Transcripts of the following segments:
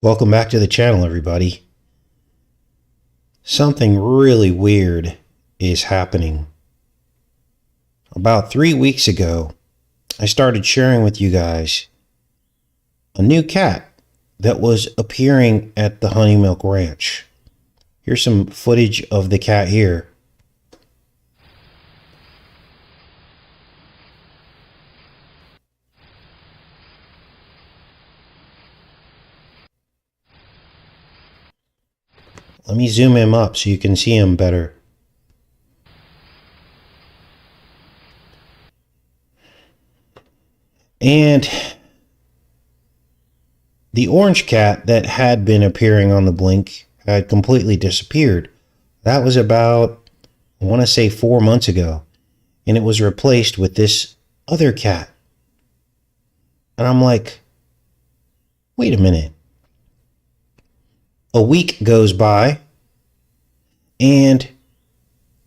Welcome back to the channel, everybody. Something really weird is happening. About 3 weeks ago, I started sharing with you guys a new cat that was appearing at the Honey Milk Ranch. Here's some footage of the cat here. Let me zoom him up so you can see him better. And the orange cat that had been appearing on the blink had completely disappeared. That was about, I want to say 4 months ago. And it was replaced with this other cat. And I'm like, wait a minute. A week goes by, and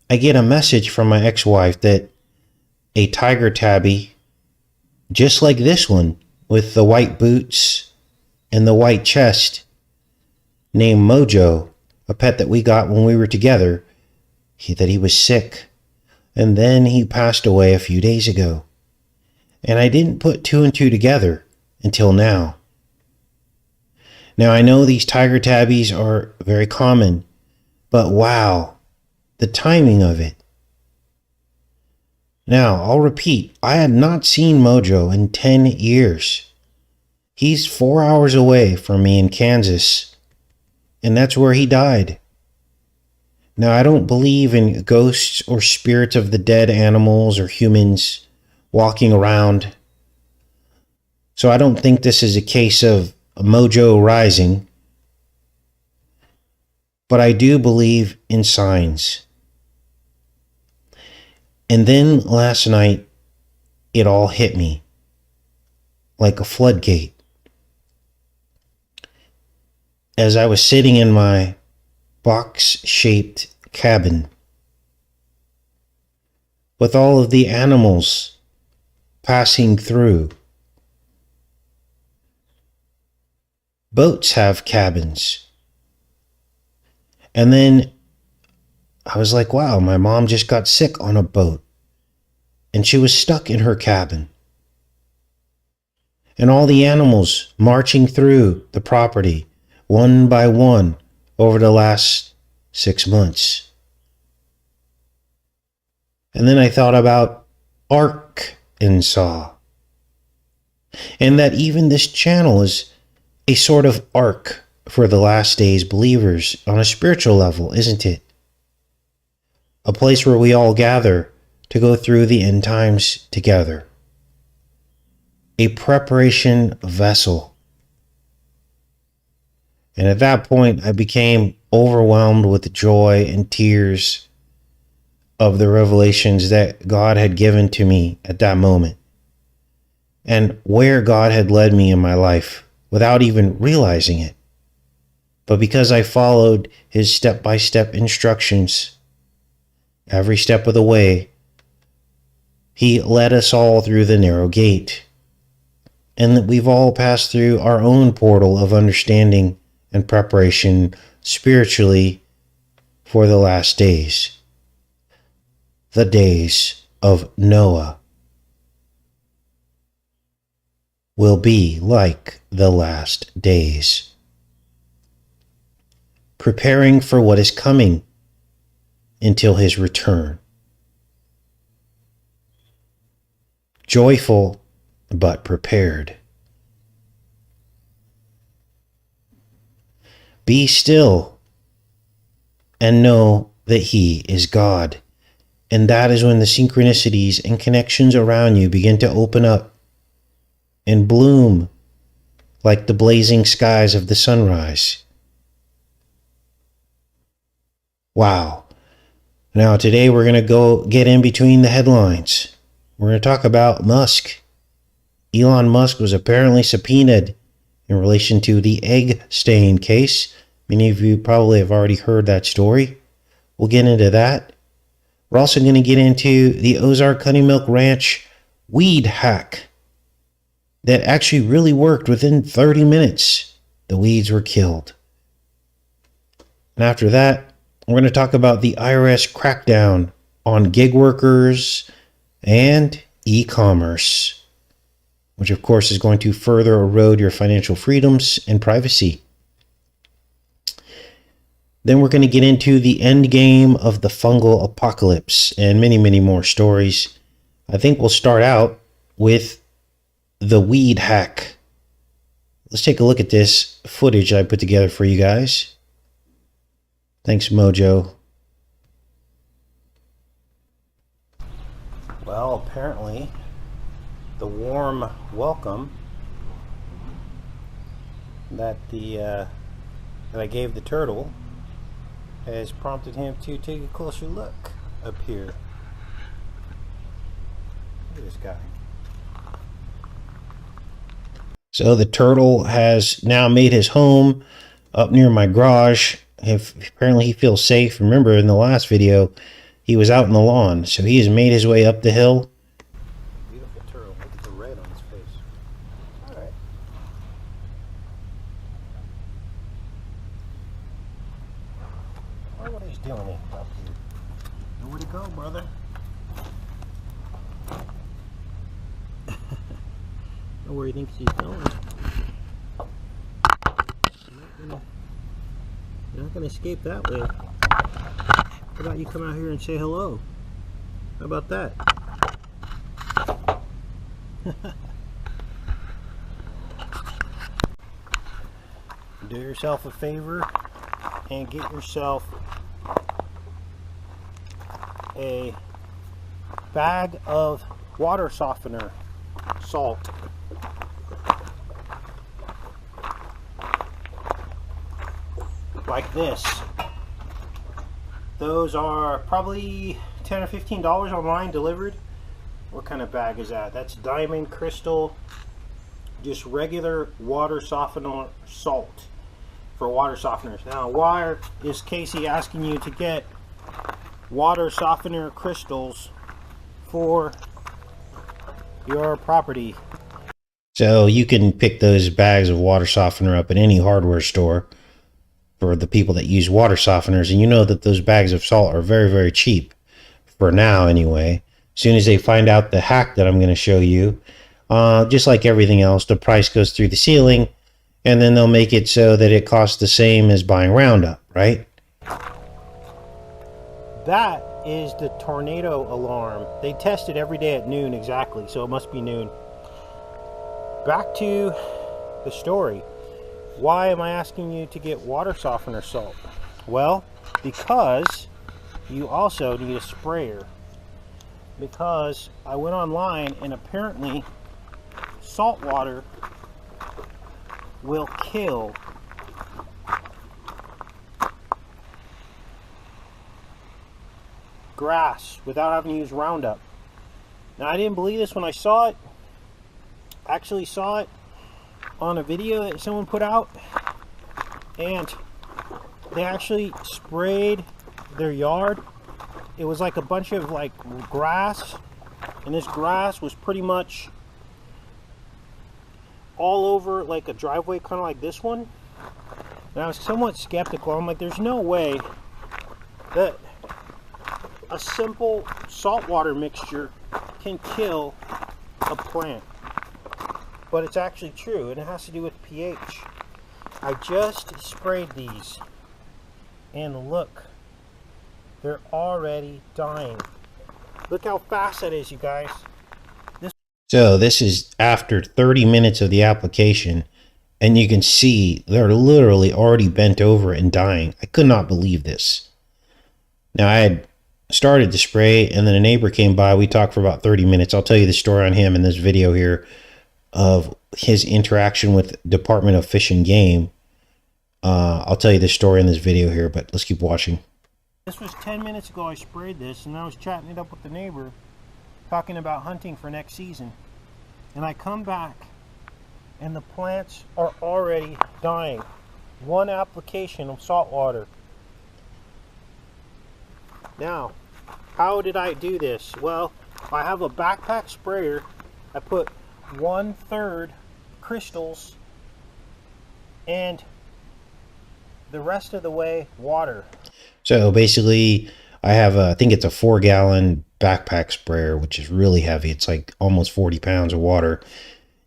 I get a message from my ex-wife that a tiger tabby, just like this one, with the white boots and the white chest, named Mojo, a pet that we got when we were together, that he was sick, and then he passed away a few days ago. And I didn't put two and two together until now. Now, I know these tiger tabbies are very common, but wow, the timing of it. Now, I'll repeat, I had not seen Mojo in 10 years. He's 4 hours away from me in Kansas, and that's where he died. Now, I don't believe in ghosts or spirits of the dead animals or humans walking around, so I don't think this is a case of Mojo rising, but I do believe in signs. And then last night, it all hit me like a floodgate. As I was sitting in my box-shaped cabin with all of the animals passing through. Boats have cabins. And then I was like, wow, my mom just got sick on a boat. And she was stuck in her cabin. And all the animals marching through the property, one by one, over the last 6 months. And then I thought about Arkansas. And that even this channel is a sort of ark for the last days believers on a spiritual level, isn't it? A place where we all gather to go through the end times together. A preparation vessel. And at that point, I became overwhelmed with joy and tears of the revelations that God had given to me at that moment, and where God had led me in my life without even realizing it. But because I followed his step-by-step instructions, every step of the way, he led us all through the narrow gate, and that we've all passed through our own portal of understanding and preparation spiritually for the last days. The days of Noah will be like the last days. Preparing for what is coming until his return. Joyful but prepared. Be still and know that he is God. And that is when the synchronicities and connections around you begin to open up and bloom like the blazing skies of the sunrise. Wow. Now today we're going to go get in between the headlines. We're going to talk about Musk. Elon Musk was apparently subpoenaed in relation to the Egg-stein case. Many of you probably have already heard that story. We'll get into that. We're also going to get into the Ozark Honey Milk Ranch weed hack that actually really worked within 30 minutes. the weeds were killed. And after that, we're going to talk about the IRS crackdown on gig workers and e-commerce, which of course is going to further erode your financial freedoms and privacy. Then we're going to get into the end game of the fungal apocalypse and many, many more stories. I think we'll start out with the weed hack. Let's take a look at this footage I put together for you guys. Thanks, Mojo. Well, apparently, the warm welcome that I gave the turtle has prompted him to take a closer look up here. Look at this guy. So the turtle has now made his home up near my garage. Apparently he feels safe. Remember in the last video, he was out in the lawn. So he has made his way up the hill. Beautiful turtle. Look at the red on his face. All right. I wonder what he's doing up here. Nowhere to go, brother. Where he thinks he's going. You're not gonna escape that way. How about you come out here and say hello? How about that? Do yourself a favor and get yourself a bag of water softener salt. Like this. Those are probably $10 or $15 online delivered. What kind of bag is that? That's diamond crystal, just regular water softener salt for water softeners. Now, why is Casey asking you to get water softener crystals for your property? So you can pick those bags of water softener up at any hardware store for the people that use water softeners, and you know that those bags of salt are very, very cheap for now anyway. As soon as they find out the hack that I'm going to show you, just like everything else, the price goes through the ceiling, and then they'll make it so that it costs the same as buying Roundup, right? That is the tornado alarm. They test it every day at noon exactly, so it must be noon. Back to the story. Why am I asking you to get water softener salt? Well, because you also need a sprayer. Because I went online and apparently salt water will kill grass without having to use Roundup. Now, I didn't believe this when I saw it. I actually saw it on a video that someone put out, and they actually sprayed their yard. It was like a bunch of like grass, and this grass was pretty much all over like a driveway, kind of like this one. And I was somewhat skeptical. I'm like, there's no way that a simple saltwater mixture can kill a plant. But it's actually true, and it has to do with pH. I just sprayed these, and look, they're already dying. Look how fast that is, you guys. So this is after 30 minutes of the application, and you can see they're literally already bent over and dying. I could not believe this. Now, I had started to spray, and then a neighbor came by. We talked for about 30 minutes. I'll tell you the story on him in this video here of his interaction with Department of Fish and Game. I'll tell you the story in this video here, but let's keep watching. This was 10 minutes ago I sprayed this, and I was chatting it up with the neighbor, talking about hunting for next season. And I come back, and the plants are already dying. One application of salt water. Now, how did I do this? Well, I have a backpack sprayer. I put 1/3 crystals and the rest of the way, water. So basically, I have I think it's a 4-gallon backpack sprayer, which is really heavy. It's like almost 40 pounds of water.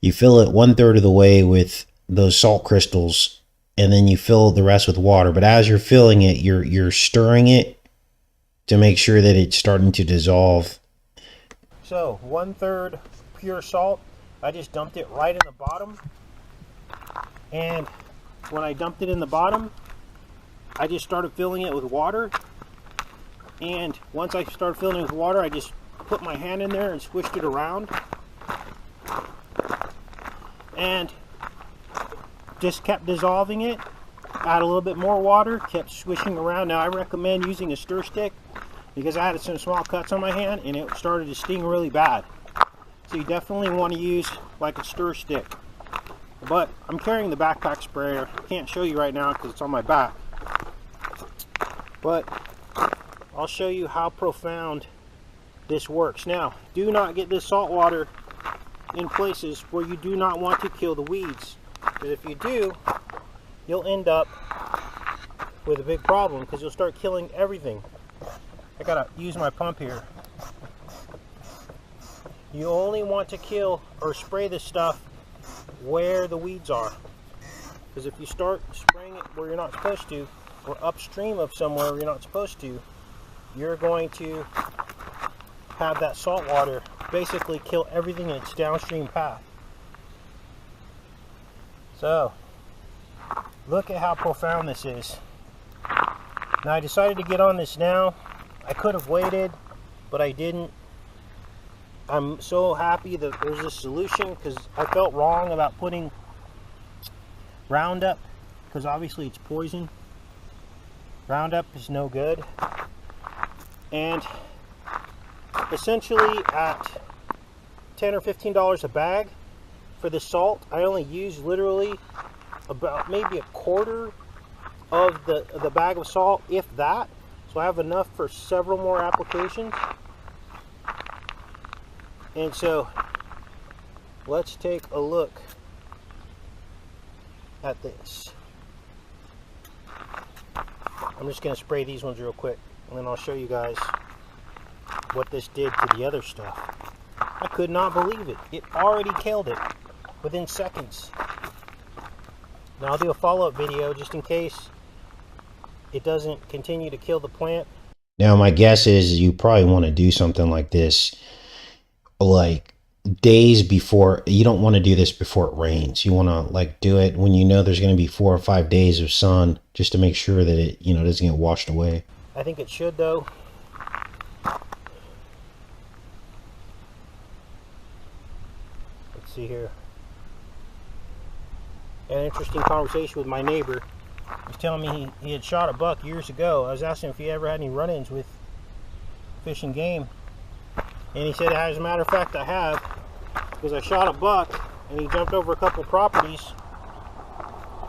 You fill it 1/3 of the way with those salt crystals, and then you fill the rest with water. But as you're filling it, you're stirring it to make sure that it's starting to dissolve. So 1/3 pure salt. I just dumped it right in the bottom, and when I dumped it in the bottom, I just started filling it with water. And once I started filling it with water, I just put my hand in there and swished it around, and just kept dissolving it. Add a little bit more water, kept swishing around. Now I recommend using a stir stick because I had some small cuts on my hand and it started to sting really bad. So you definitely want to use like a stir stick. But I'm carrying the backpack sprayer. Can't show you right now because it's on my back. But I'll show you how profound this works. Now, do not get this salt water in places where you do not want to kill the weeds. Because if you do, you'll end up with a big problem because you'll start killing everything. I gotta use my pump here. You only want to kill or spray this stuff where the weeds are. Because if you start spraying it where you're not supposed to, or upstream of somewhere where you're not supposed to, you're going to have that salt water basically kill everything in its downstream path. So, look at how profound this is. Now I decided to get on this now. I could have waited, but I didn't. I'm so happy that there's a solution because I felt wrong about putting Roundup because obviously it's poison. Roundup is no good. And essentially at $10 or $15 a bag for the salt, I only use literally about maybe a quarter of the bag of salt, if that. So I have enough for several more applications. And so let's take a look at this. I'm just going to spray these ones real quick, and then I'll show you guys what this did to the other stuff. I could not believe it. It already killed it within seconds. Now I'll do a follow-up video just in case it doesn't continue to kill the plant. Now my guess is you probably want to do something like this like days before. You don't want to do this before it rains. You want to like do it when you know there's going to be 4 or 5 days of sun, just to make sure that it, you know, doesn't get washed away. I think it should though. Let's see here. An interesting conversation with my neighbor. He was telling me he had shot a buck years ago. I was asking if he ever had any run-ins with Fish and Game. And he said, as a matter of fact, I have. Because I shot a buck and he jumped over a couple properties.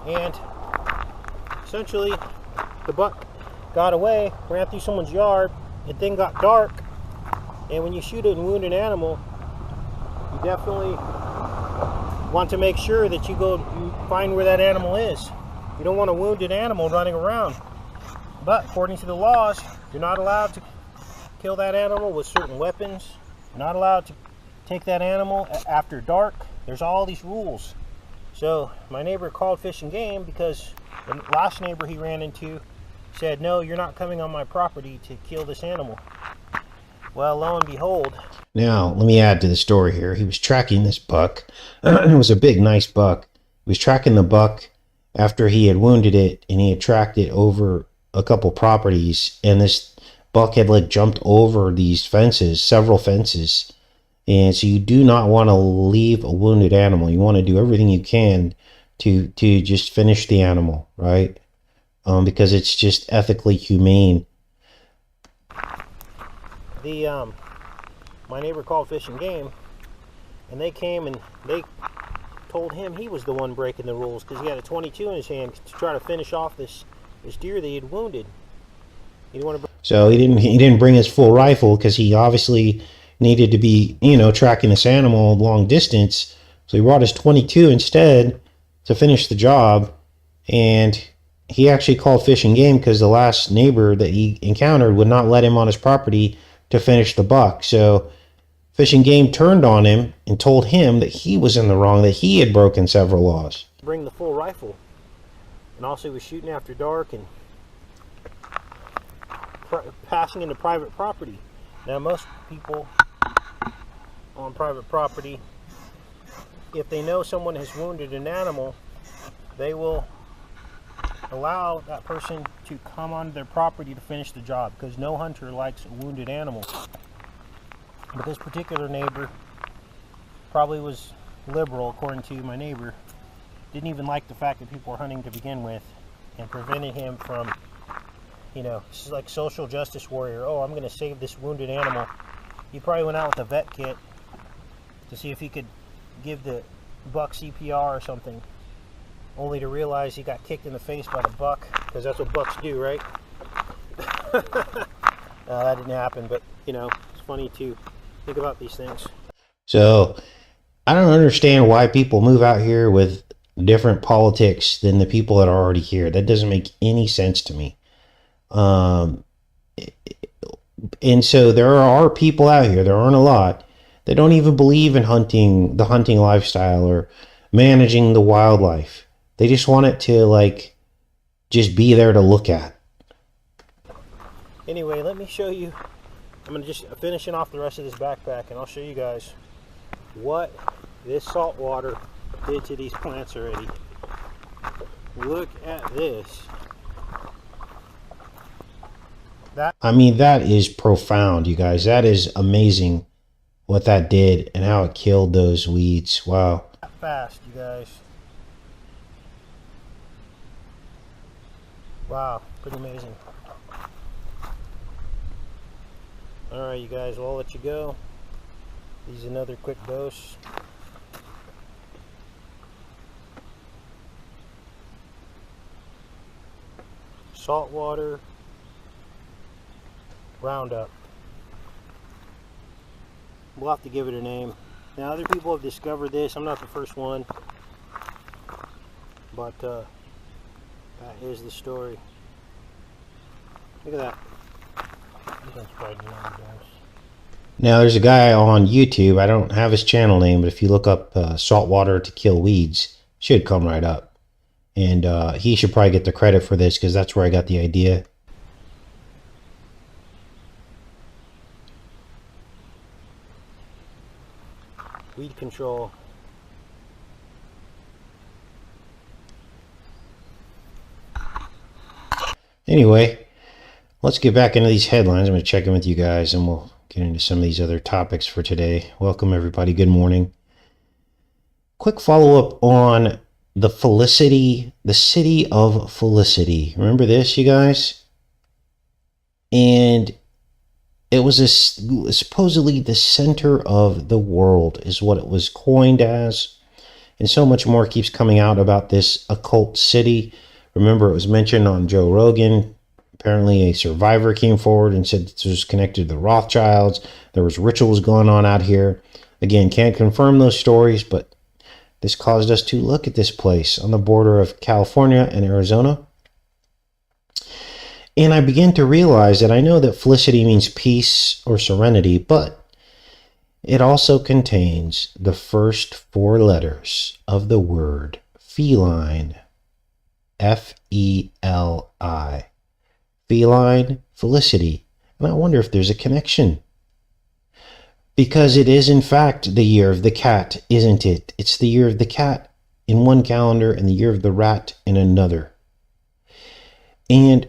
And essentially, the buck got away, ran through someone's yard. It then got dark. And when you shoot and wound an animal, you definitely want to make sure that you go find where that animal is. You don't want a wounded animal running around. But according to the laws, you're not allowed to kill that animal with certain weapons. You're not allowed to take that animal after dark. There's all these rules. So my neighbor called Fish and Game because the last neighbor he ran into said, no, you're not coming on my property to kill this animal. Well, lo and behold. Now, let me add to the story here. He was tracking this buck. It was a big, nice buck. He was tracking the buck after he had wounded it, and he had tracked it over a couple properties, and this buck had like jumped over these fences, several fences. And so you do not want to leave a wounded animal. You want to do everything you can to just finish the animal, right? Because it's just ethically humane. My neighbor called Fish and Game, and they came and they told him he was the one breaking the rules because he had a .22 in his hand to try to finish off this deer that he had wounded. He didn't want to. So he didn't bring his full rifle because he obviously needed to be, you know, tracking this animal long distance. So he brought his .22 instead to finish the job. And he actually called Fish and Game because the last neighbor that he encountered would not let him on his property to finish the buck. So Fish and Game turned on him and told him that he was in the wrong, that he had broken several laws. Bring the full rifle. And also he was shooting after dark and passing into private property. Now most people on private property, if they know someone has wounded an animal, they will allow that person to come onto their property to finish the job, because no hunter likes a wounded animal. But this particular neighbor probably was liberal, according to my neighbor. Didn't even like the fact that people were hunting to begin with, and prevented him from, you know, this is like social justice warrior. Oh, I'm going to save this wounded animal. He probably went out with a vet kit to see if he could give the buck CPR or something, only to realize he got kicked in the face by the buck, because that's what bucks do, right? That didn't happen, but, you know, it's funny to think about these things. So I don't understand why people move out here with different politics than the people that are already here. That doesn't make any sense to me. And so there are people out here, there aren't a lot, that don't even believe in hunting, the hunting lifestyle, or managing the wildlife. They just want it to, like, just be there to look at. Anyway, let me show you. I'm going to just finishing off the rest of this backpack, and I'll show you guys what this salt water did to these plants already. Look at this. I mean, that is profound, you guys. That is amazing what that did and how it killed those weeds. Wow. Fast, you guys. Wow, pretty amazing. Alright, you guys, well, I'll let you go. This is another quick dose. Saltwater Roundup. We'll have to give it a name. Now, other people have discovered this. I'm not the first one. But, that is the story. Look at that. Now, there's a guy on YouTube. I don't have his channel name, but if you look up saltwater to kill weeds, it should come right up. And he should probably get the credit for this, because that's where I got the idea. Weed control. Anyway, let's get back into these headlines. I'm going to check in with you guys, and we'll get into some of these other topics for today. Welcome, everybody. Good morning. Quick follow-up on the Felicity, the city of Felicity. Remember this, you guys? And it was supposedly the center of the world is what it was coined as. And so much more keeps coming out about this occult city. Remember, it was mentioned on Joe Rogan. Apparently a survivor came forward and said this was connected to the Rothschilds. There was rituals going on out here. Again, can't confirm those stories, but this caused us to look at this place on the border of California and Arizona. And I began to realize that I know that Felicity means peace or serenity, but it also contains the first four letters of the word feline. F-E-L-I. Feline Felicity. And I wonder if there's a connection. Because it is, in fact, the year of the cat, isn't it? It's the year of the cat in one calendar and the year of the rat in another. And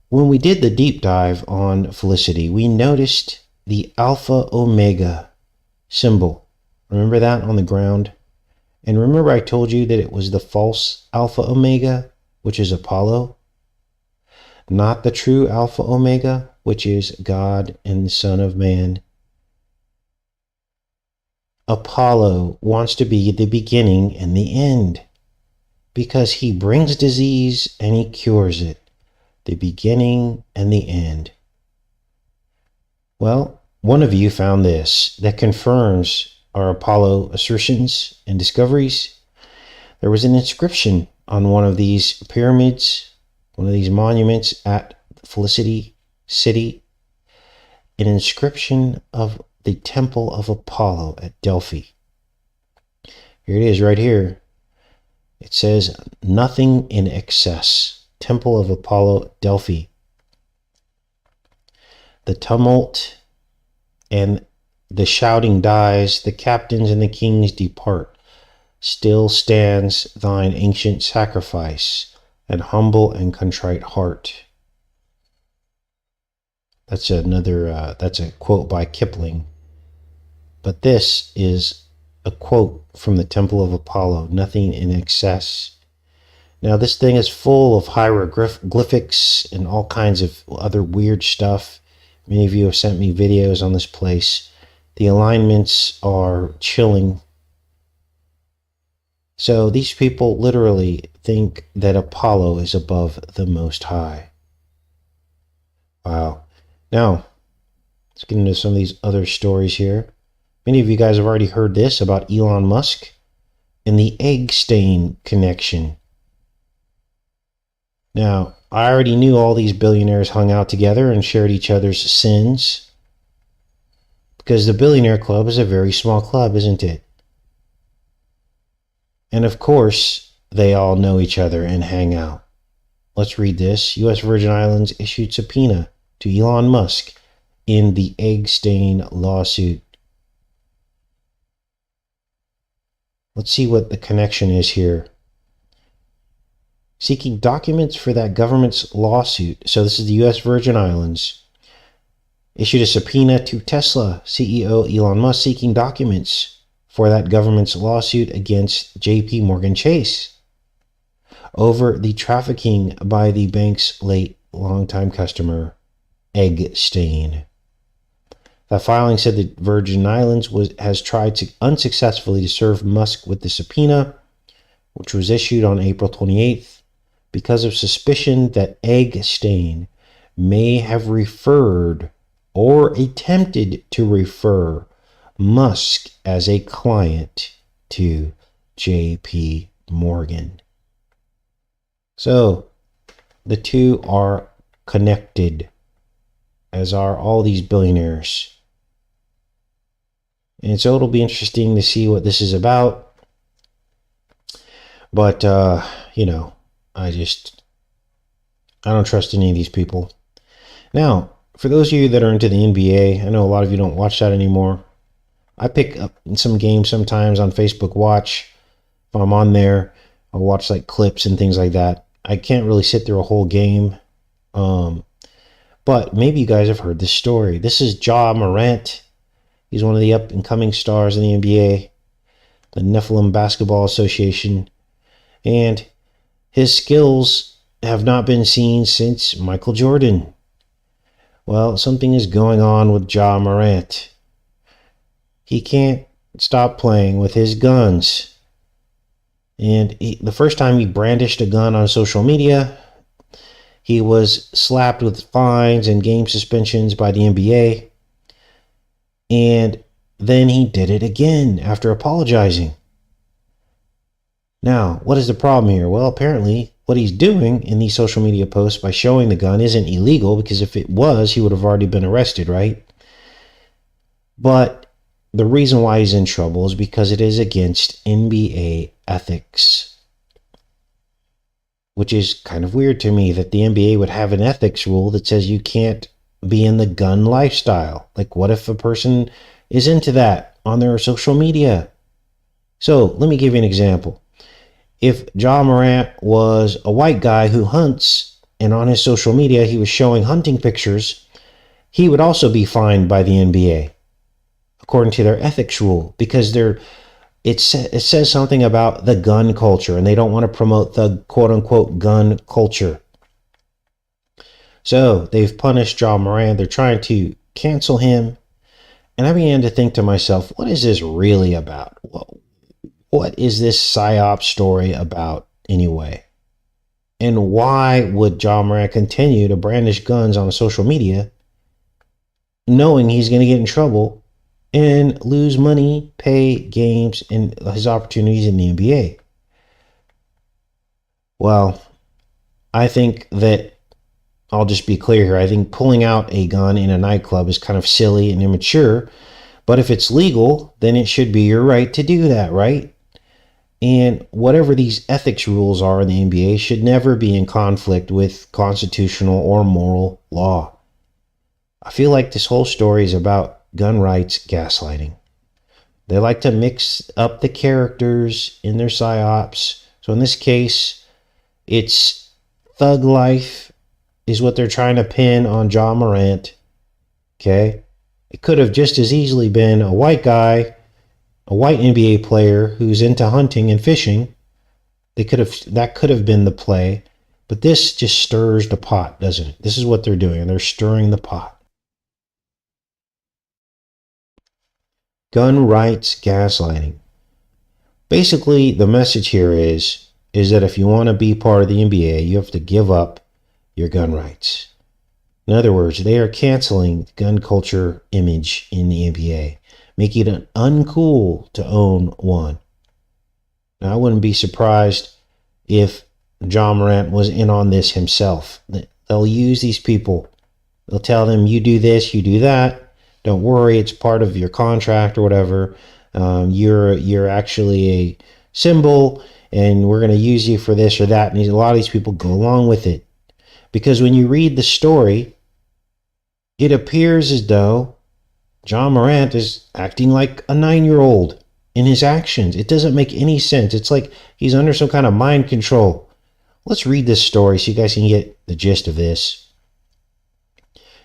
when we did the deep dive on Felicity, we noticed the Alpha Omega symbol. Remember that on the ground? And remember I told you that it was the false Alpha Omega, which is Apollo? Not the true Alpha Omega, which is God and the Son of Man. Apollo wants to be the beginning and the end, because he brings disease and he cures it. The beginning and the end. Well, one of you found this that confirms our Apollo assertions and discoveries. There was an inscription on one of these pyramids, one of these monuments at Felicity City, an inscription of the Temple of Apollo at Delphi. Here it is right here. It says, "Nothing in excess. Temple of Apollo, Delphi. The tumult and the shouting dies, the captains and the kings depart. Still stands thine ancient sacrifice, and humble and contrite heart." That's that's a quote by Kipling. But this is a quote from the Temple of Apollo, "Nothing in excess." Now, this thing is full of hieroglyphics and all kinds of other weird stuff. Many of you have sent me videos on this place. The alignments are chilling. So these people literally think that Apollo is above the Most High. Wow. Now, let's get into some of these other stories here. Many of you guys have already heard this about Elon Musk and the egg stain connection. Now, I already knew all these billionaires hung out together and shared each other's sins, because the Billionaire Club is a very small club, isn't it? And of course, they all know each other and hang out. Let's read this. U.S. Virgin Islands issued subpoena to Elon Musk in the egg stain lawsuit. Let's see what the connection is here. Seeking documents for that government's lawsuit. So this is the U.S. Virgin Islands. Issued a subpoena to Tesla CEO Elon Musk seeking documents for that government's lawsuit against J.P. Morgan Chase over the trafficking by the bank's late longtime customer, egg stain. The filing said the Virgin Islands has tried to unsuccessfully serve Musk with the subpoena, which was issued on April 28th, because of suspicion that egg stain may have referred or attempted to refer Musk as a client to J.P. Morgan. So the two are connected, as are all these billionaires. And so it'll be interesting to see what this is about. But, you know, I don't trust any of these people. Now, for those of you that are into the NBA, I know a lot of you don't watch that anymore. I pick up some games sometimes on Facebook Watch. If I'm on there, I'll watch like clips and things like that. I can't really sit through a whole game. But maybe you guys have heard this story. This is Ja Morant. He's one of the up-and-coming stars in the NBA, the Nephilim Basketball Association. And his skills have not been seen since Michael Jordan. Well, something is going on with Ja Morant. He can't stop playing with his guns. And the first time he brandished a gun on social media, he was slapped with fines and game suspensions by the NBA. And then he did it again after apologizing. Now, what is the problem here? Well, apparently what he's doing in these social media posts by showing the gun isn't illegal, because if it was, he would have already been arrested, right? But the reason why he's in trouble is because it is against NBA ethics, which is kind of weird to me that the NBA would have an ethics rule that says you can't be in the gun lifestyle. Like, what if a person is into that on their social media? So let me give you an example. If Ja Morant was a white guy who hunts, and on his social media he was showing hunting pictures, he would also be fined by the NBA, according to their ethics rule, because it says something about the gun culture, and they don't want to promote the quote-unquote gun culture. So they've punished Ja Morant. They're trying to cancel him. And I began to think to myself, what is this really about? What is this PSYOP story about anyway? And why would Ja Morant continue to brandish guns on social media, knowing he's going to get in trouble and lose money, pay games, and his opportunities in the NBA? Well, I think that, I'll just be clear here, I think pulling out a gun in a nightclub is kind of silly and immature, but if it's legal, then it should be your right to do that, right? And whatever these ethics rules are in the NBA should never be in conflict with constitutional or moral law. I feel like this whole story is about gun rights gaslighting. They like to mix up the characters in their psyops. So in this case, it's thug life is what they're trying to pin on Ja Morant. Okay? It could have just as easily been a white guy, a white NBA player who's into hunting and fishing. That could have been the play. But this just stirs the pot, doesn't it? This is what they're doing. They're stirring the pot. Gun rights gaslighting. Basically, the message here is that if you want to be part of the NBA, you have to give up your gun rights. In other words, they are canceling the gun culture image in the NBA, making it uncool to own one. Now, I wouldn't be surprised if Ja Morant was in on this himself. They'll use these people. They'll tell them, you do this, you do that. Don't worry, it's part of your contract or whatever. You're actually a symbol, and we're going to use you for this or that. And a lot of these people go along with it. Because when you read the story, it appears as though Ja Morant is acting like a 9-year-old in his actions. It doesn't make any sense. It's like he's under some kind of mind control. Let's read this story so you guys can get the gist of this.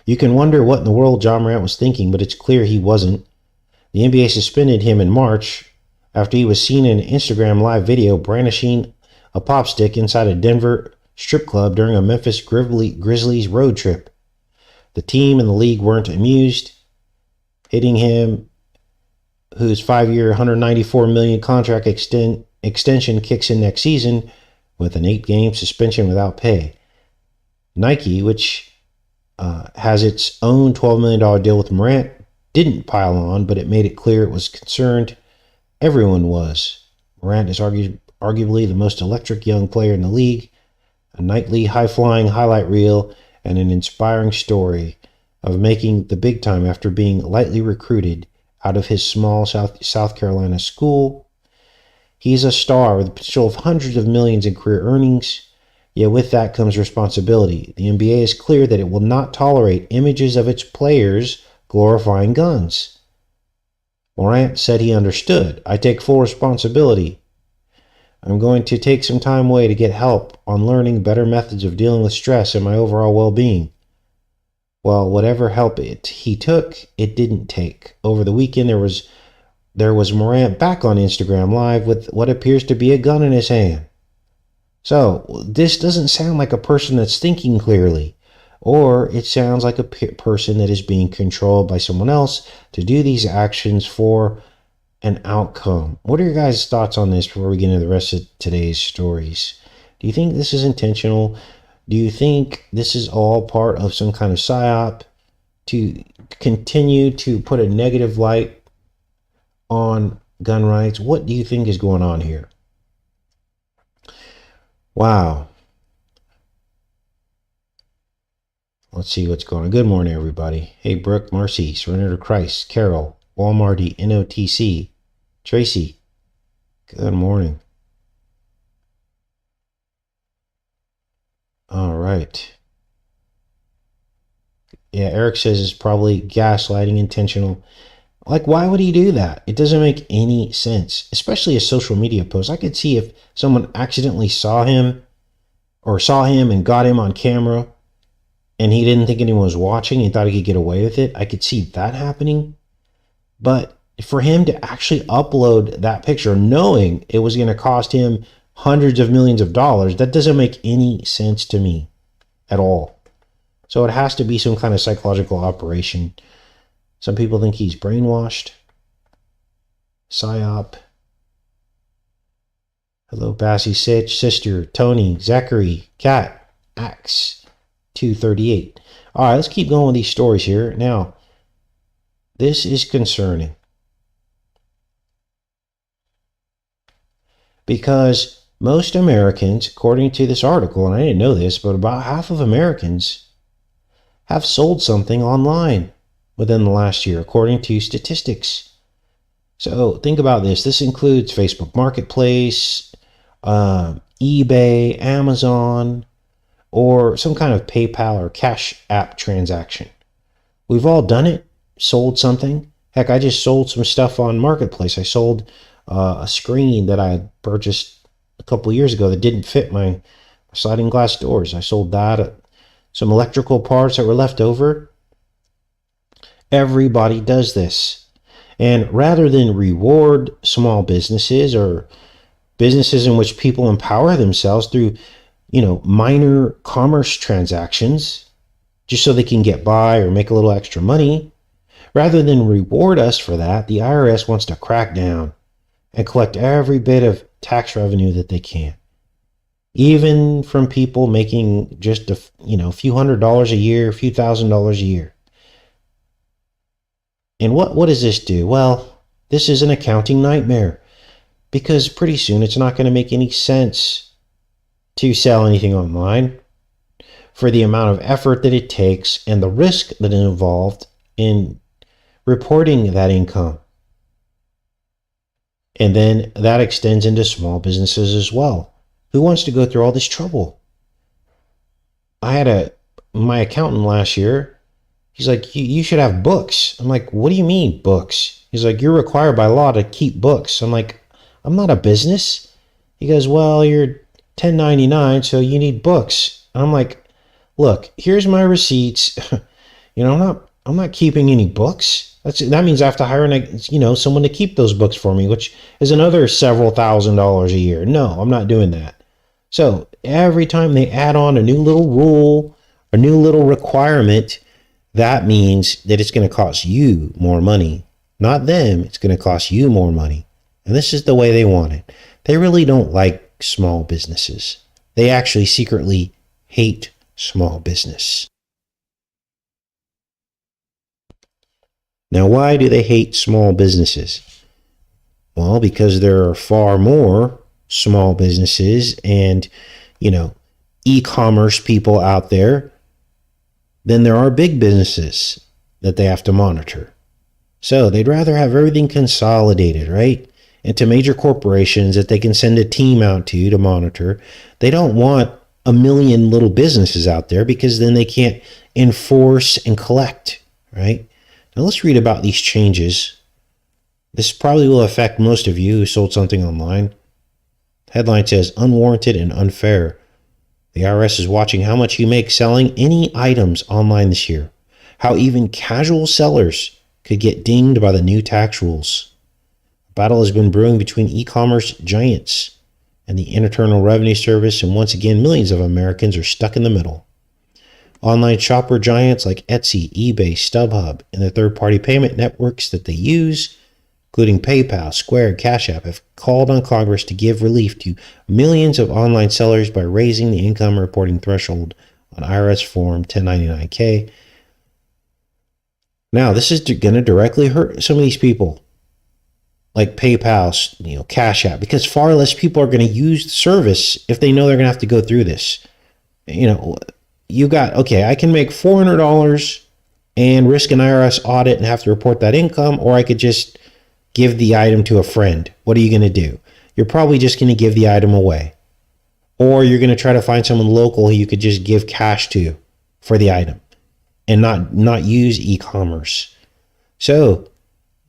You can wonder what in the world Ja Morant was thinking, but it's clear he wasn't. The NBA suspended him in March after he was seen in an Instagram live video brandishing a pop stick inside a Denver strip club during a Memphis Grizzlies road trip. The team and the league weren't amused, hitting him, whose 5-year, $194 million contract extension kicks in next season with an 8-game suspension without pay. Nike, which has its own $12 million deal with Morant, didn't pile on, but it made it clear it was concerned. Everyone was. Morant is arguably the most electric young player in the league, a nightly high-flying highlight reel, and an inspiring story of making the big time after being lightly recruited out of his small South Carolina school. He's a star with the potential of hundreds of millions in career earnings. Yet with that comes responsibility. The NBA is clear that it will not tolerate images of its players glorifying guns. Morant said he understood. I take full responsibility. I'm going to take some time away to get help on learning better methods of dealing with stress and my overall well-being. Well, whatever help he took, it didn't take. Over the weekend, there was Morant back on Instagram Live with what appears to be a gun in his hand. So, this doesn't sound like a person that's thinking clearly, or it sounds like a person that is being controlled by someone else to do these actions for an outcome. What are your guys' thoughts on this before we get into the rest of today's stories? Do you think this is intentional? Do you think this is all part of some kind of psyop to continue to put a negative light on gun rights? What do you think is going on here? Wow. Let's see what's going on. Good morning, everybody. Hey, Brooke, Marcy, Surrender to Christ, Carol, Walmarty, NOTC, Tracy. Good morning. All right. Yeah, Eric says it's probably gaslighting, intentional. Like, why would he do that? It doesn't make any sense, especially a social media post. I could see if someone accidentally saw him and got him on camera and he didn't think anyone was watching, he thought he could get away with it. I could see that happening. But for him to actually upload that picture knowing it was going to cost him hundreds of millions of dollars, that doesn't make any sense to me at all. So it has to be some kind of psychological operation. Some people think he's brainwashed. Psyop. Hello, Bassy Sitch, Sister, Tony, Zachary, Cat, Axe, 238. All right, let's keep going with these stories here. Now, this is concerning. Because Most Americans, according to this article, and I didn't know this, but about half of Americans have sold something online within the last year, according to statistics. So think about this. This includes Facebook Marketplace, eBay, Amazon, or some kind of PayPal or Cashapp transaction. We've all done it, sold something. Heck, I just sold some stuff on Marketplace. I sold a screen that I had purchased a couple of years ago that didn't fit my sliding glass doors. I sold that. Some electrical parts that were left over. Everybody does this. And rather than reward small businesses or businesses in which people empower themselves through, minor commerce transactions, just so they can get by or make a little extra money, rather than reward us for that, the IRS wants to crack down and collect every bit of tax revenue that they can. Even from people making just a few $100s a year, a few $1,000s a year. And what does this do? Well, this is an accounting nightmare, because pretty soon it's not going to make any sense to sell anything online for the amount of effort that it takes and the risk that is involved in reporting that income. And then that extends into small businesses as well. Who wants to go through all this trouble? I had my accountant last year. He's like, you should have books. I'm like, what do you mean books? He's like, you're required by law to keep books. I'm like, I'm not a business. He goes, well, you're 1099, so you need books. And I'm like, look, here's my receipts. I'm not keeping any books. That means I have to hire someone to keep those books for me, which is another several $1,000s a year. No, I'm not doing that. So every time they add on a new little rule, a new little requirement, that means that it's going to cost you more money. Not them, it's going to cost you more money. And this is the way they want it. They really don't like small businesses. They actually secretly hate small business. Now, why do they hate small businesses? Well, because there are far more small businesses and, e-commerce people out there than there are big businesses that they have to monitor. So they'd rather have everything consolidated, right? Into major corporations that they can send a team out to monitor. They don't want a million little businesses out there, because then they can't enforce and collect, right? Now let's read about these changes. This probably will affect most of you who sold something online. Headline says, unwarranted and unfair. The IRS is watching how much you make selling any items online this year. How even casual sellers could get dinged by the new tax rules. A battle has been brewing between e-commerce giants and the Internal Revenue Service, and once again, millions of Americans are stuck in the middle. Online shopper giants like Etsy, eBay, StubHub, and the third-party payment networks that they use, including PayPal, Square, and Cashapp, have called on Congress to give relief to millions of online sellers by raising the income reporting threshold on IRS Form 1099-K. Now, this is going to directly hurt some of these people, like PayPal, Cashapp, because far less people are going to use the service if they know they're going to have to go through this. I can make $400 and risk an IRS audit and have to report that income, or I could just give the item to a friend. What are you going to do? You're probably just going to give the item away. Or you're going to try to find someone local who you could just give cash to for the item and not use e-commerce. So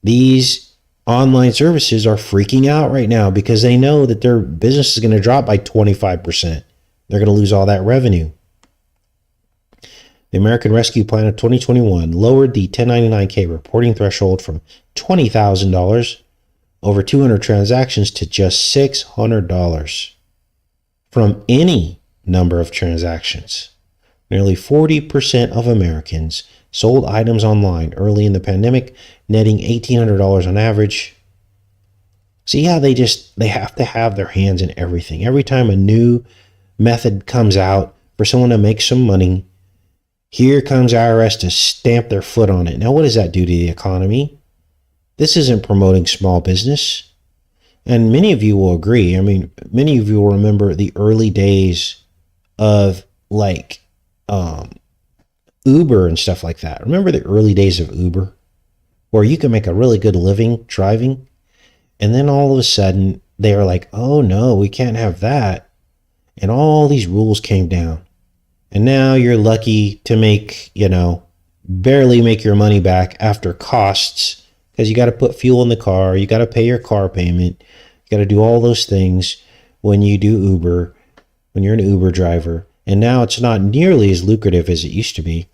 these online services are freaking out right now because they know that their business is going to drop by 25%. They're going to lose all that revenue. The American Rescue Plan of 2021 lowered the 1099-K reporting threshold from $20,000 over 200 transactions to just $600 from any number of transactions. Nearly 40% of Americans sold items online early in the pandemic, netting $1,800 on average. See how they have to have their hands in everything. Every time a new method comes out for someone to make some money, here comes IRS to stamp their foot on it. Now, what does that do to the economy? This isn't promoting small business. And many of you will agree. I mean, many of you will remember the early days of like Uber and stuff like that. Remember the early days of Uber where you can make a really good living driving? And then all of a sudden they were like, oh no, we can't have that. And all these rules came down. And now you're lucky to make, barely make your money back after costs, because you got to put fuel in the car. You got to pay your car payment. You got to do all those things when you do Uber, when you're an Uber driver. And now it's not nearly as lucrative as it used to be.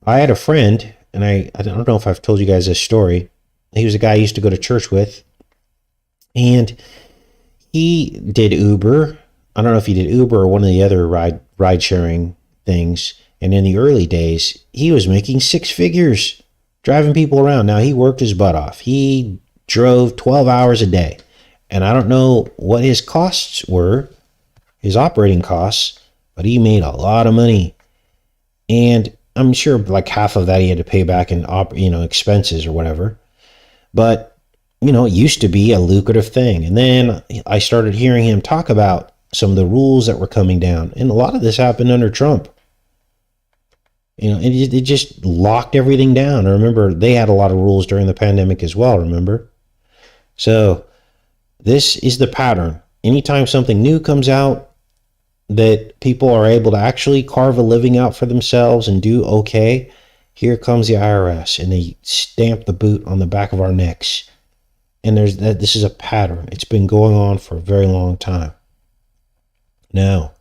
I had a friend, and I don't know if I've told you guys this story. He was a guy I used to go to church with. And he did Uber. I don't know if he did Uber or one of the other ride sharing things. And in the early days, he was making six figures driving people around. Now, he worked his butt off. He drove 12 hours a day. And I don't know what his costs were, his operating costs, but he made a lot of money. And I'm sure like half of that he had to pay back in expenses or whatever. But it used to be a lucrative thing. And then I started hearing him talk about some of the rules that were coming down. And a lot of this happened under Trump. It just locked everything down. I remember they had a lot of rules during the pandemic as well, remember? So this is the pattern. Anytime something new comes out that people are able to actually carve a living out for themselves and do okay, here comes the IRS and they stamp the boot on the back of our necks. And this is a pattern. It's been going on for a very long time. Now,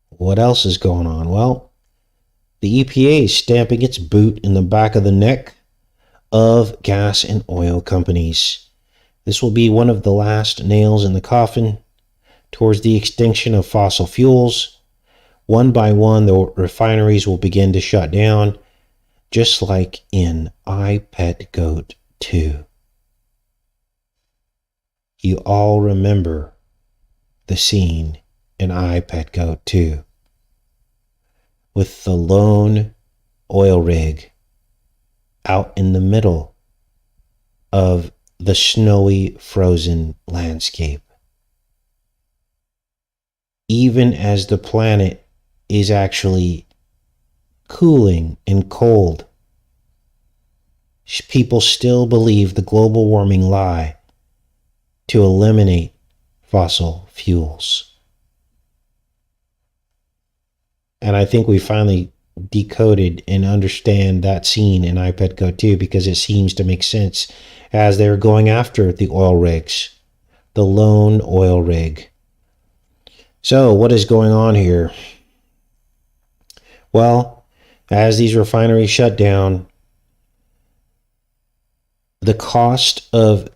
what else is going on? Well, the EPA is stamping its boot in the back of the neck of gas and oil companies. This will be one of the last nails in the coffin towards the extinction of fossil fuels. One by one, the refineries will begin to shut down, just like in I, Pet, Goat 2. You all remember the scene in I, Pet, Goat 2 with the lone oil rig out in the middle of the snowy, frozen landscape. Even as the planet is actually cooling and cold, people still believe the global warming lie to eliminate fossil fuels. And I think we finally decoded and understand that scene in iPad Go 2 because it seems to make sense as they're going after the oil rigs, the lone oil rig. So what is going on here? Well, as these refineries shut down, the cost of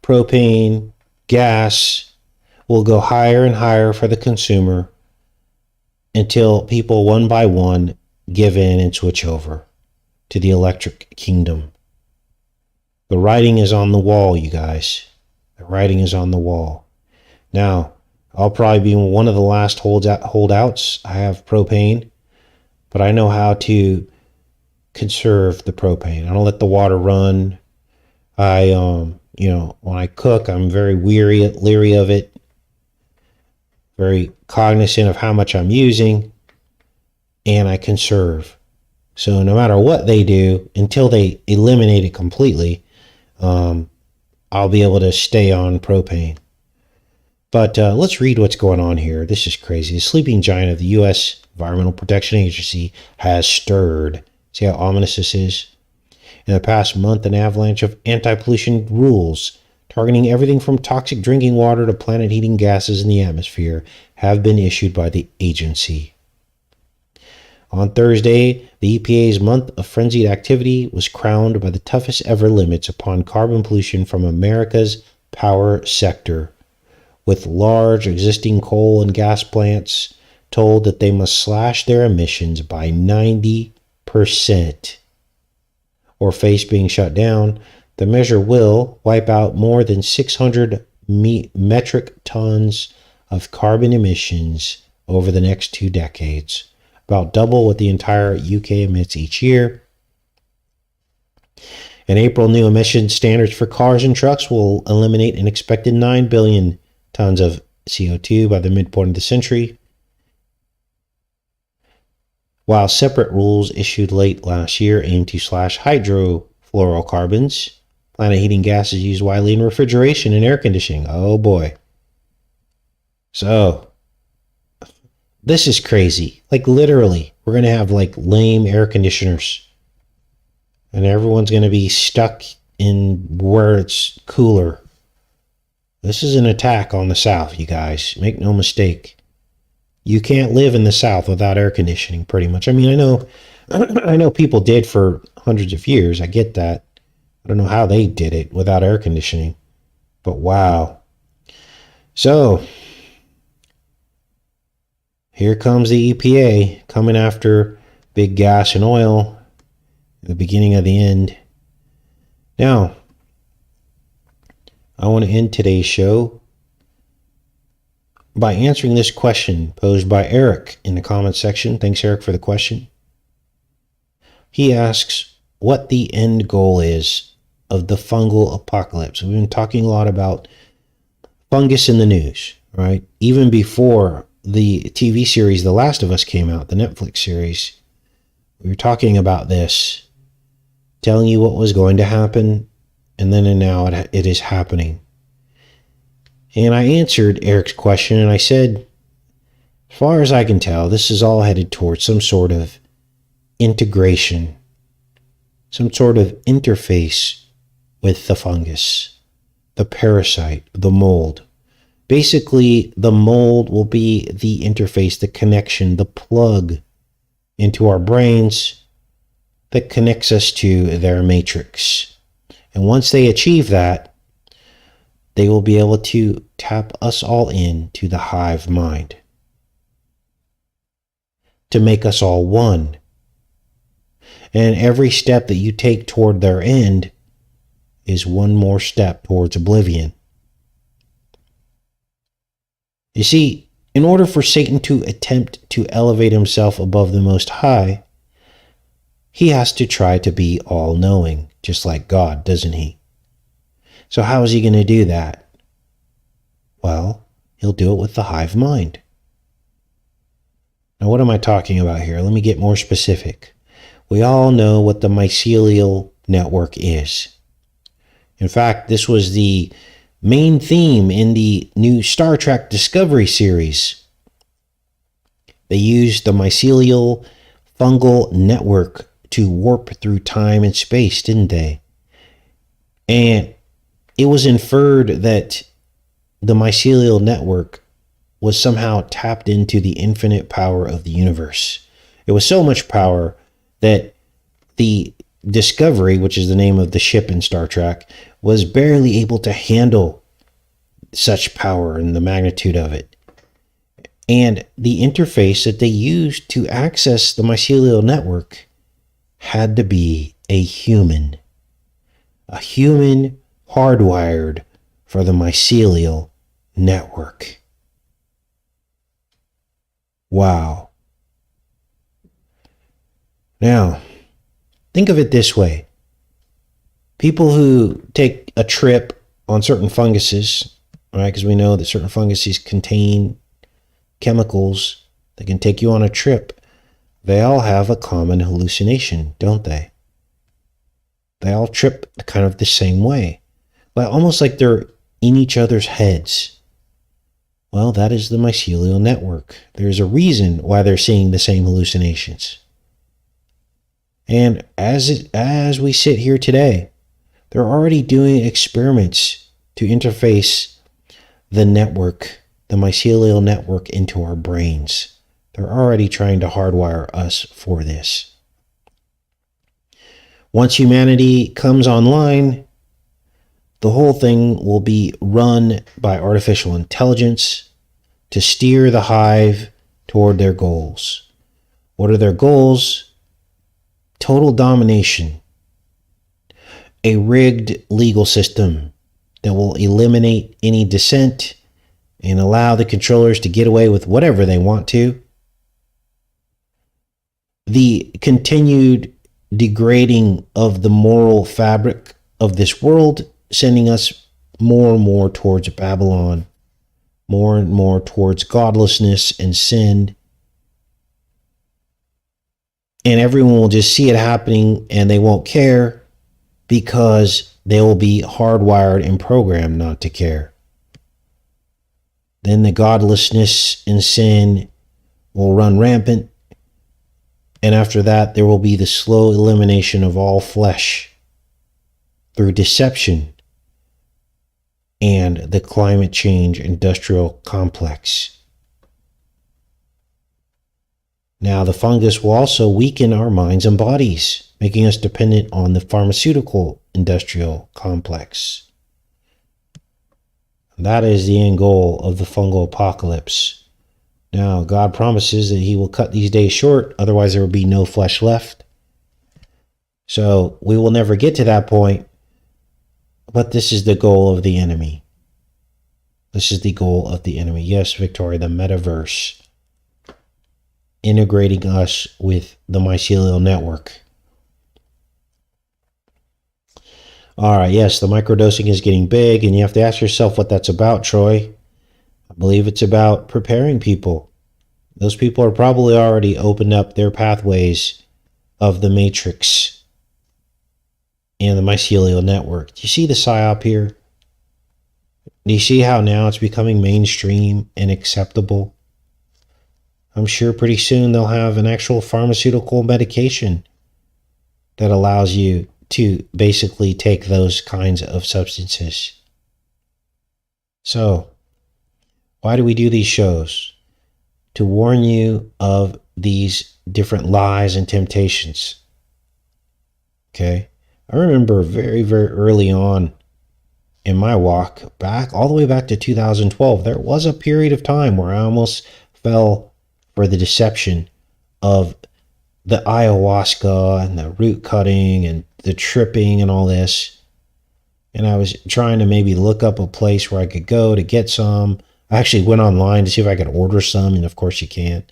propane, gas will go higher and higher for the consumer until people one by one give in and switch over to the electric kingdom. The writing is on the wall, you guys. The writing is on the wall. Now, I'll probably be one of the last holdouts. I have propane, but I know how to conserve the propane. I don't let the water run. When I cook, I'm very leery of it, very cognizant of how much I'm using, and I conserve. So no matter what they do, until they eliminate it completely, I'll be able to stay on propane. But let's read what's going on here. This is crazy. The sleeping giant of the U.S. Environmental Protection Agency has stirred. See how ominous this is? In the past month, an avalanche of anti-pollution rules targeting everything from toxic drinking water to planet-heating gases in the atmosphere have been issued by the agency. On Thursday, the EPA's month of frenzied activity was crowned by the toughest ever limits upon carbon pollution from America's power sector, with large existing coal and gas plants told that they must slash their emissions by 90% or face being shut down. The measure will wipe out more than 600 metric tons of carbon emissions over the next 2 decades, about double what the entire UK emits each year. In April, new emission standards for cars and trucks will eliminate an expected 9 billion tons of CO2 by the midpoint of the century, while separate rules issued late last year aim to slash hydrofluorocarbons, planet heating gases used widely in refrigeration and air conditioning. Oh boy. So, this is crazy. Like literally, we're going to have like lame air conditioners. And everyone's going to be stuck in where it's cooler. This is an attack on the South, you guys. Make no mistake. You can't live in the South without air conditioning, pretty much. I mean, I know people did for hundreds of years. I get that. I don't know how they did it without air conditioning. But wow. So, here comes the EPA coming after big gas and oil. The beginning of the end. Now, I want to end today's show by answering this question posed by Eric in the comments section. Thanks, Eric, for the question. He asks what the end goal is of the fungal apocalypse. We've been talking a lot about fungus in the news, right? Even before the TV series The Last of Us came out, the Netflix series, we were talking about this, telling you what was going to happen, and then and now it is happening. And I answered Eric's question, and I said, as far as I can tell, this is all headed towards some sort of integration, some sort of interface with the fungus, the parasite, the mold. Basically, the mold will be the interface, the connection, the plug into our brains that connects us to their matrix. And once they achieve that, they will be able to tap us all into the hive mind to make us all one. And every step that you take toward their end is one more step towards oblivion. You see, in order for Satan to attempt to elevate himself above the Most High, he has to try to be all-knowing, just like God, doesn't he? So how is he going to do that? Well, he'll do it with the hive mind. Now, what am I talking about here? Let me get more specific. We all know what the mycelial network is. In fact, this was the main theme in the new Star Trek Discovery series. They used the mycelial fungal network to warp through time and space, didn't they? And it was inferred that the mycelial network was somehow tapped into the infinite power of the universe. It was so much power that the Discovery, which is the name of the ship in Star Trek, was barely able to handle such power and the magnitude of it. And the interface that they used to access the mycelial network had to be a human hardwired for the mycelial network. Wow. Now, think of it this way. People who take a trip on certain funguses, right? Because we know that certain funguses contain chemicals that can take you on a trip. They all have a common hallucination, don't they? They all trip kind of the same way, but almost like they're in each other's heads. Well, that is the mycelial network. There's a reason why they're seeing the same hallucinations. And as we sit here today, they're already doing experiments to interface the network, the mycelial network, into our brains. They're already trying to hardwire us for this. Once humanity comes online, the whole thing will be run by artificial intelligence to steer the hive toward their goals. What are their goals? Total domination. A rigged legal system that will eliminate any dissent and allow the controllers to get away with whatever they want to. The continued degrading of the moral fabric of this world, sending us more and more towards Babylon, more and more towards godlessness and sin. And everyone will just see it happening and they won't care because they will be hardwired and programmed not to care. Then the godlessness and sin will run rampant. And after that, there will be the slow elimination of all flesh through deception and the climate change industrial complex. Now, the fungus will also weaken our minds and bodies, making us dependent on the pharmaceutical industrial complex. That is the end goal of the fungal apocalypse. Now, God promises that he will cut these days short, otherwise there will be no flesh left. So we will never get to that point, but this is the goal of the enemy. This is the goal of the enemy. Yes, Victoria, the metaverse, integrating us with the mycelial network. All right, yes, the microdosing is getting big, and you have to ask yourself what that's about, Troy. I believe it's about preparing people. Those people are probably already opened up their pathways of the matrix and the mycelial network. Do you see the psyop here? Do you see how now it's becoming mainstream and acceptable? I'm sure pretty soon they'll have an actual pharmaceutical medication that allows you to basically take those kinds of substances. So, why do we do these shows? To warn you of these different lies and temptations. Okay? I remember very, very early on in my walk, all the way back to 2012, there was a period of time where I almost fell for the deception of the ayahuasca and the root cutting and the tripping and all this. And I was trying to maybe look up a place where I could go to get some. I actually went online to see if I could order some, and of course you can't.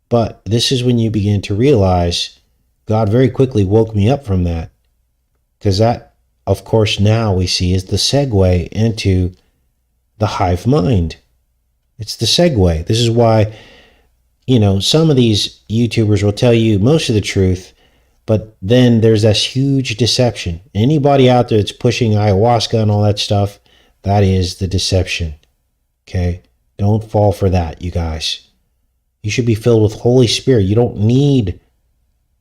But this is when you begin to realize God very quickly woke me up from that. Because that, of course, now we see is the segue into the hive mind. It's the segue. This is why, some of these YouTubers will tell you most of the truth, but then there's this huge deception. Anybody out there that's pushing ayahuasca and all that stuff, that is the deception. Okay? Don't fall for that, you guys. You should be filled with Holy Spirit. You don't need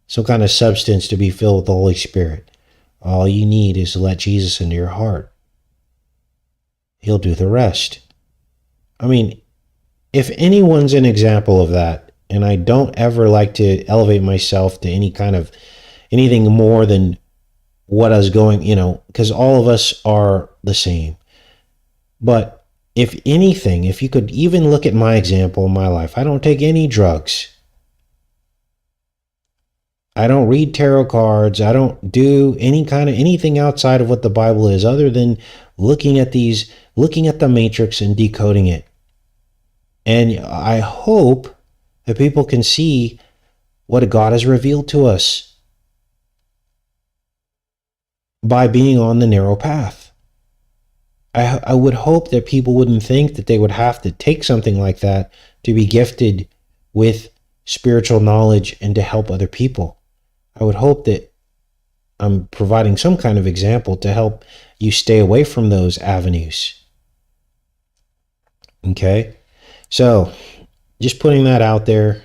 some kind of substance to be filled with the Holy Spirit. All you need is to let Jesus into your heart. He'll do the rest. I mean, if anyone's an example of that, and I don't ever like to elevate myself to anything more than what I was going, because all of us are the same. But if anything, if you could even look at my example in my life, I don't take any drugs. I don't read tarot cards. I don't do anything outside of what the Bible is, other than looking at the matrix and decoding it. And I hope that people can see what God has revealed to us by being on the narrow path. I would hope that people wouldn't think that they would have to take something like that to be gifted with spiritual knowledge and to help other people. I would hope that I'm providing some kind of example to help you stay away from those avenues. Okay? So, just putting that out there.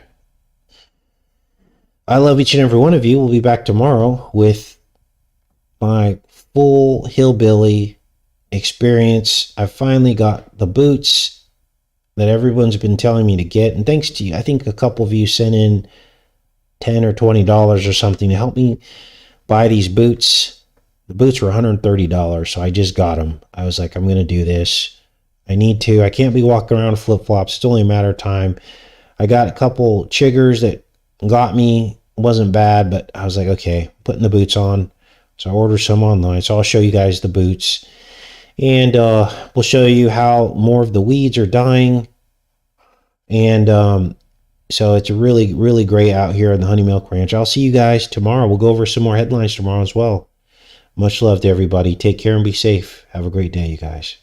I love each and every one of you. We'll be back tomorrow with my full hillbilly experience. I finally got the boots that everyone's been telling me to get. And thanks to you, I think a couple of you sent in $10 or $20 or something to help me buy these boots. The boots were $130, so I just got them. I was like, I'm going to do this. I need to. I can't be walking around flip-flops. It's only a matter of time. I got a couple chiggers that got me. It wasn't bad, but I was like, okay, putting the boots on. So I ordered some online. So I'll show you guys the boots. And we'll show you how more of the weeds are dying. And So it's really, really great out here on the Honey Milk Ranch. I'll see you guys tomorrow. We'll go over some more headlines tomorrow as well. Much love to everybody. Take care and be safe. Have a great day, you guys.